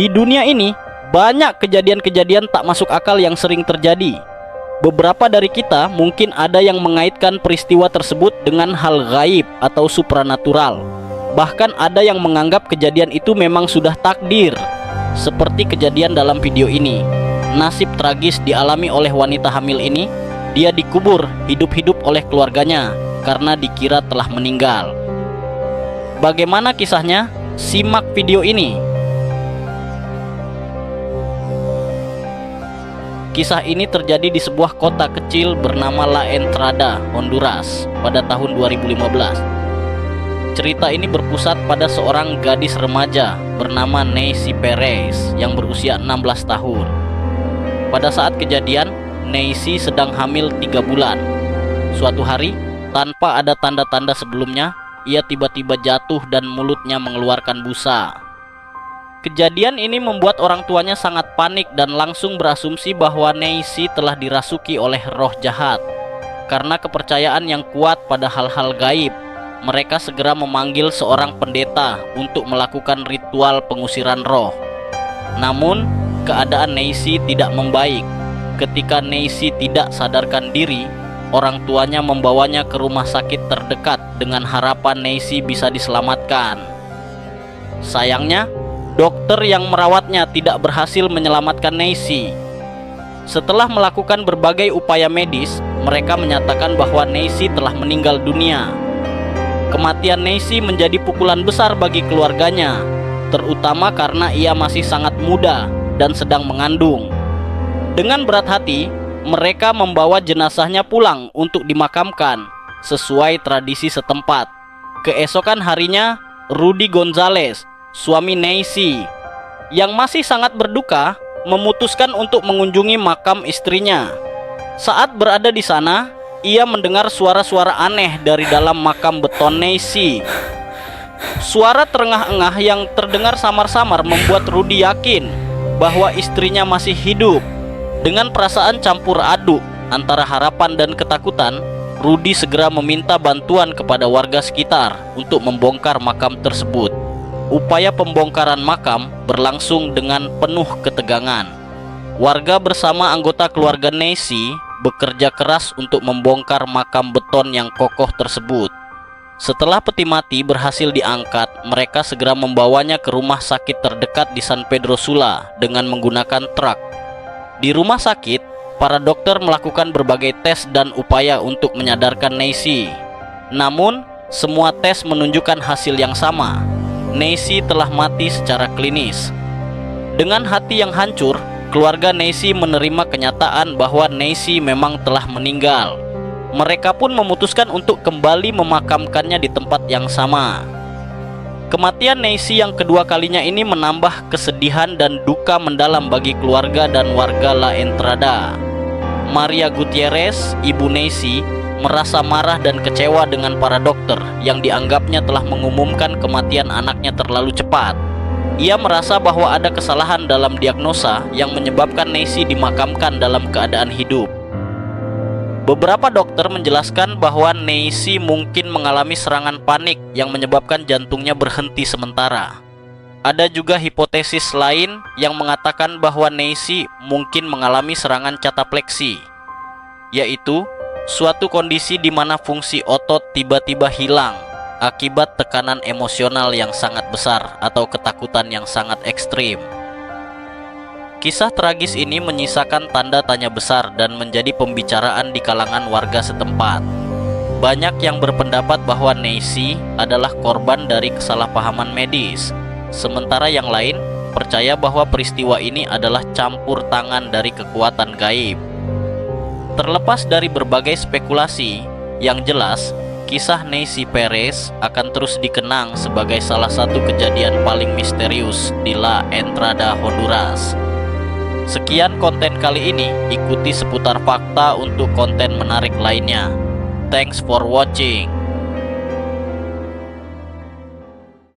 Di dunia ini, banyak kejadian-kejadian tak masuk akal yang sering terjadi. Beberapa dari kita mungkin ada yang mengaitkan peristiwa tersebut dengan hal gaib atau supranatural. Bahkan ada yang menganggap kejadian itu memang sudah takdir. Seperti kejadian dalam video ini. Nasib tragis dialami oleh wanita hamil ini. Dia dikubur hidup-hidup oleh keluarganya karena dikira telah meninggal. Bagaimana kisahnya? Simak video ini. Kisah ini terjadi di sebuah kota kecil bernama La Entrada, Honduras pada tahun 2015. Cerita ini berpusat pada seorang gadis remaja bernama Neisy Perez yang berusia 16 tahun. Pada saat kejadian, Neisy sedang hamil 3 bulan. Suatu hari, tanpa ada tanda-tanda sebelumnya, ia tiba-tiba jatuh dan mulutnya mengeluarkan busa. Kejadian ini membuat orang tuanya sangat panik dan langsung berasumsi bahwa Neisy telah dirasuki oleh roh jahat. Karena kepercayaan yang kuat pada hal-hal gaib, mereka segera memanggil seorang pendeta untuk melakukan ritual pengusiran roh. Namun, keadaan Neisy tidak membaik. Ketika Neisy tidak sadarkan diri, orang tuanya membawanya ke rumah sakit terdekat dengan harapan Neisy bisa diselamatkan. Sayangnya, dokter yang merawatnya tidak berhasil menyelamatkan Neisy. Setelah melakukan berbagai upaya medis, mereka menyatakan bahwa Neisy telah meninggal dunia. Kematian Neisy menjadi pukulan besar bagi keluarganya, terutama karena ia masih sangat muda dan sedang mengandung. Dengan berat hati, mereka membawa jenazahnya pulang untuk dimakamkan sesuai tradisi setempat. Keesokan harinya, Rudy Gonzalez, suami Neisy, yang masih sangat berduka, memutuskan untuk mengunjungi makam istrinya. Saat berada di sana, ia mendengar suara-suara aneh dari dalam makam beton Neisy. Suara terengah-engah yang terdengar samar-samar membuat Rudy yakin bahwa istrinya masih hidup. Dengan perasaan campur aduk antara harapan dan ketakutan, Rudy segera meminta bantuan kepada warga sekitar untuk membongkar makam tersebut. Upaya pembongkaran makam berlangsung dengan penuh ketegangan. Warga bersama anggota keluarga Neisy bekerja keras untuk membongkar makam beton yang kokoh tersebut. Setelah peti mati berhasil diangkat, mereka segera membawanya ke rumah sakit terdekat di San Pedro Sula dengan menggunakan truk. Di rumah sakit, para dokter melakukan berbagai tes dan upaya untuk menyadarkan Neisy. Namun, semua tes menunjukkan hasil yang sama. Neisy telah mati secara klinis. Dengan hati yang hancur, keluarga Neisy menerima kenyataan bahwa Neisy memang telah meninggal. Mereka pun memutuskan untuk kembali memakamkannya di tempat yang sama. Kematian Neisy yang kedua kalinya ini menambah kesedihan dan duka mendalam bagi keluarga dan warga La Entrada. Maria Gutierrez, ibu Neisy, merasa marah dan kecewa dengan para dokter yang dianggapnya telah mengumumkan kematian anaknya terlalu cepat. Ia merasa bahwa ada kesalahan dalam diagnosa yang menyebabkan Neisy dimakamkan dalam keadaan hidup. Beberapa dokter menjelaskan bahwa Neisy mungkin mengalami serangan panik yang menyebabkan jantungnya berhenti sementara. Ada juga hipotesis lain yang mengatakan bahwa Neisy mungkin mengalami serangan catapleksi, yaitu suatu kondisi di mana fungsi otot tiba-tiba hilang akibat tekanan emosional yang sangat besar atau ketakutan yang sangat ekstrim. Kisah tragis ini menyisakan tanda tanya besar dan menjadi pembicaraan di kalangan warga setempat. Banyak yang berpendapat bahwa Neisy adalah korban dari kesalahpahaman medis, sementara yang lain percaya bahwa peristiwa ini adalah campur tangan dari kekuatan gaib. Terlepas dari berbagai spekulasi, yang jelas kisah Neisy Perez akan terus dikenang sebagai salah satu kejadian paling misterius di La Entrada, Honduras. Sekian konten kali ini, ikuti seputar fakta untuk konten menarik lainnya. Thanks for watching.